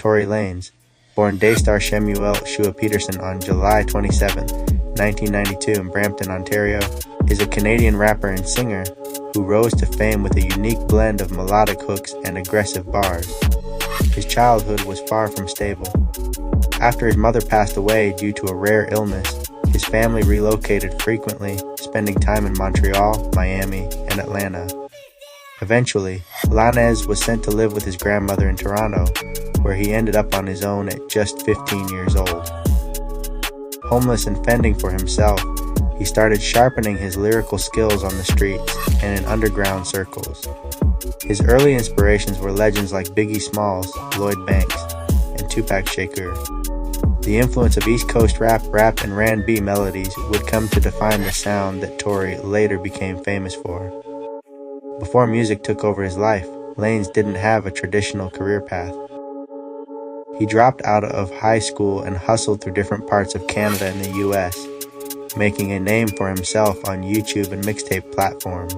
Tory Lanez, born Daystar Shemuel Shua Peterson on July 27, 1992 in Brampton, Ontario, is a Canadian rapper and singer who rose to fame with a unique blend of melodic hooks and aggressive bars. His childhood was far from stable. After his mother passed away due to a rare illness, his family relocated frequently, spending time in Montreal, Miami, and Atlanta. Eventually, Lanez was sent to live with his grandmother in Toronto, where he ended up on his own at just 15 years old. Homeless and fending for himself, he started sharpening his lyrical skills on the streets and in underground circles. His early inspirations were legends like Biggie Smalls, Lloyd Banks, and Tupac Shakur. The influence of East Coast rap, and R&B melodies would come to define the sound that Tory later became famous for. Before music took over his life, Lanez didn't have a traditional career path. He dropped out of high school and hustled through different parts of Canada and the US, making a name for himself on YouTube and mixtape platforms.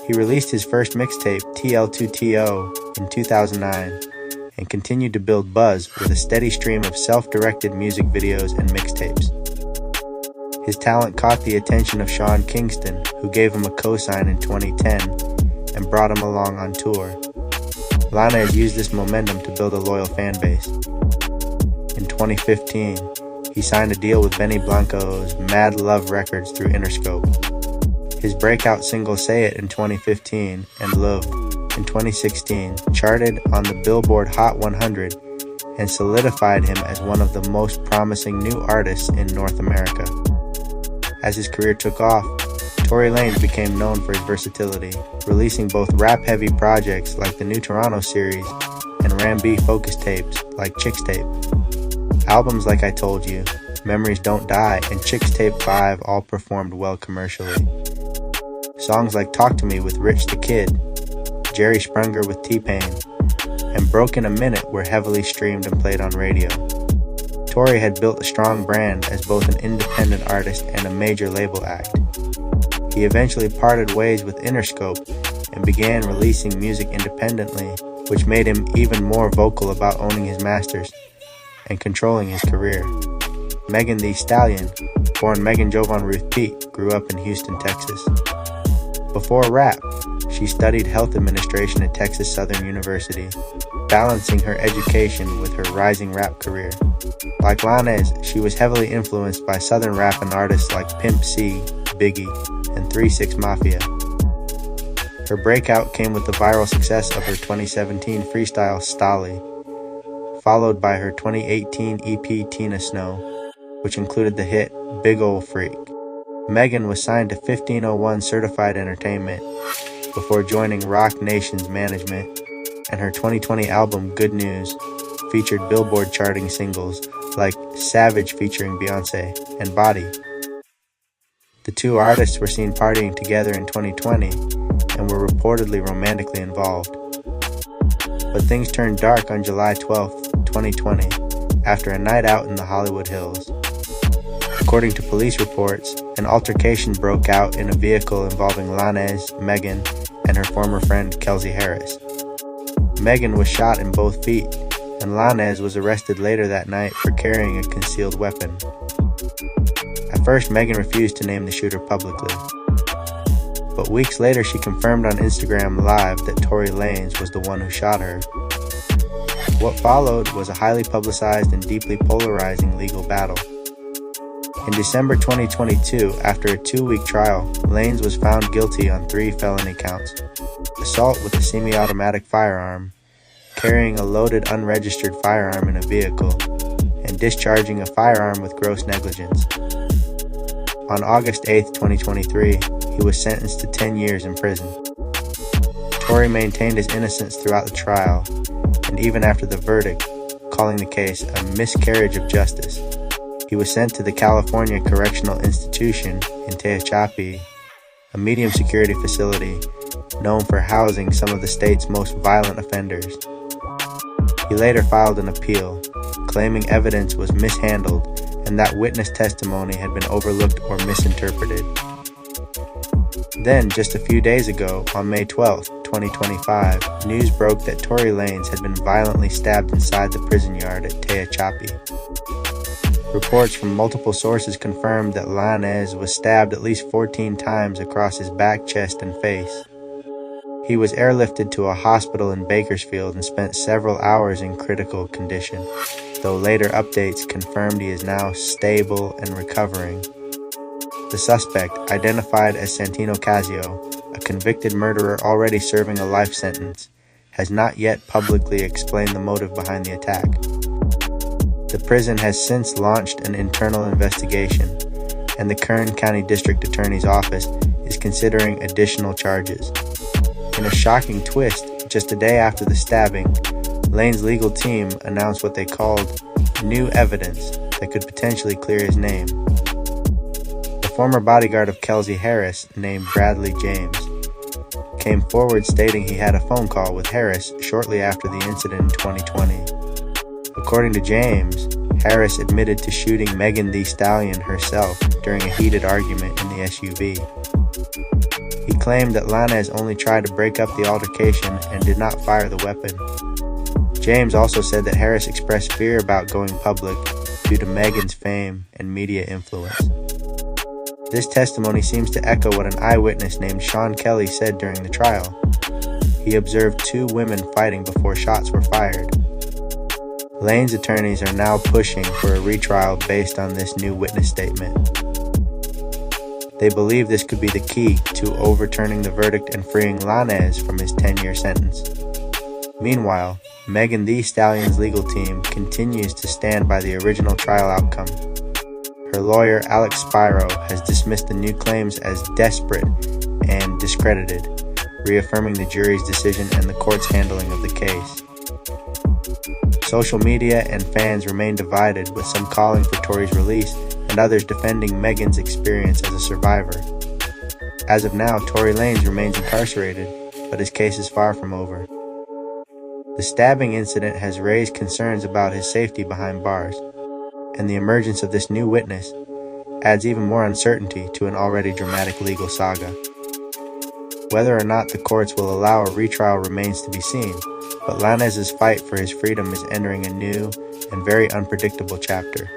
He released his first mixtape, TL2TO, in 2009, and continued to build buzz with a steady stream of self-directed music videos and mixtapes. His talent caught the attention of Sean Kingston, who gave him a cosign in 2010 and brought him along on tour. Lanez used this momentum to build a loyal fan base. In 2015, he signed a deal with Benny Blanco's Mad Love Records through Interscope. His breakout single Say It in 2015 and Love in 2016 charted on the Billboard Hot 100 and solidified him as one of the most promising new artists in North America. As his career took off, Tory Lanez became known for his versatility, releasing both rap-heavy projects like the New Toronto series and R&B focus tapes like Chicks Tape. Albums like I Told You, Memories Don't Die, and Chicks Tape 5 all performed well commercially. Songs like Talk to Me with Rich the Kid, Jerry Sprunger with T-Pain, and Broken a Minute were heavily streamed and played on radio. Tory had built a strong brand as both an independent artist and a major label act. He eventually parted ways with Interscope and began releasing music independently, which made him even more vocal about owning his masters and controlling his career. Megan Thee Stallion, born Megan Jovan Ruth Pete, grew up in Houston, Texas. Before rap, she studied health administration at Texas Southern University, balancing her education with her rising rap career. Like Lanez, she was heavily influenced by Southern rap and artists like Pimp C, Biggie, and 3 6 Mafia. Her breakout came with the viral success of her 2017 freestyle Stolly, followed by her 2018 EP Tina Snow, which included the hit Big Ol' Freak. Megan was signed to 1501 Certified Entertainment before joining Rock Nation's management, and her 2020 album Good News featured Billboard charting singles like Savage featuring Beyonce and Body. The two artists were seen partying together in 2020 and were reportedly romantically involved. But things turned dark on July 12, 2020, after a night out in the Hollywood Hills. According to police reports, an altercation broke out in a vehicle involving Lanez, Megan, and her former friend Kelsey Harris. Megan was shot in both feet, and Lanez was arrested later that night for carrying a concealed weapon. At first, Megan refused to name the shooter publicly. But weeks later, she confirmed on Instagram Live that Tory Lanez was the one who shot her. What followed was a highly publicized and deeply polarizing legal battle. In December 2022, after a 2-week trial, Lanez was found guilty on 3 felony counts: assault with a semi-automatic firearm, carrying a loaded unregistered firearm in a vehicle, and discharging a firearm with gross negligence. On August 8, 2023, he was sentenced to 10 years in prison. Tory maintained his innocence throughout the trial, and even after the verdict, calling the case a miscarriage of justice. He was sent to the California Correctional Institution in Tehachapi, a medium-security facility known for housing some of the state's most violent offenders. He later filed an appeal, claiming evidence was mishandled and that witness testimony had been overlooked or misinterpreted. Then, just a few days ago, on May 12, 2025, news broke that Tory Lanez had been violently stabbed inside the prison yard at Tehachapi. Reports from multiple sources confirmed that Lanez was stabbed at least 14 times across his back, chest, and face. He was airlifted to a hospital in Bakersfield and spent several hours in critical condition, though later updates confirmed he is now stable and recovering. The suspect, identified as Santino Casio, a convicted murderer already serving a life sentence, has not yet publicly explained the motive behind the attack. The prison has since launched an internal investigation, and the Kern County District Attorney's Office is considering additional charges. In a shocking twist, just a day after the stabbing, Lanez's legal team announced what they called new evidence that could potentially clear his name. The former bodyguard of Kelsey Harris, named Bradley James, came forward stating he had a phone call with Harris shortly after the incident in 2020. According to James, Harris admitted to shooting Megan Thee Stallion herself during a heated argument in the SUV. He claimed that Lanez only tried to break up the altercation and did not fire the weapon. James also said that Harris expressed fear about going public due to Megan's fame and media influence. This testimony seems to echo what an eyewitness named Sean Kelly said during the trial. He observed two women fighting before shots were fired. Lanez's attorneys are now pushing for a retrial based on this new witness statement. They believe this could be the key to overturning the verdict and freeing Lanez from his 10-year sentence. Meanwhile, Megan Thee Stallion's legal team continues to stand by the original trial outcome. Her lawyer, Alex Spiro, has dismissed the new claims as desperate and discredited, reaffirming the jury's decision and the court's handling of the case. Social media and fans remain divided, with some calling for Tory's release and others defending Megan's experience as a survivor. As of now, Tory Lanez remains incarcerated, but his case is far from over. The stabbing incident has raised concerns about his safety behind bars, and the emergence of this new witness adds even more uncertainty to an already dramatic legal saga. Whether or not the courts will allow a retrial remains to be seen, but Lanez's fight for his freedom is entering a new and very unpredictable chapter.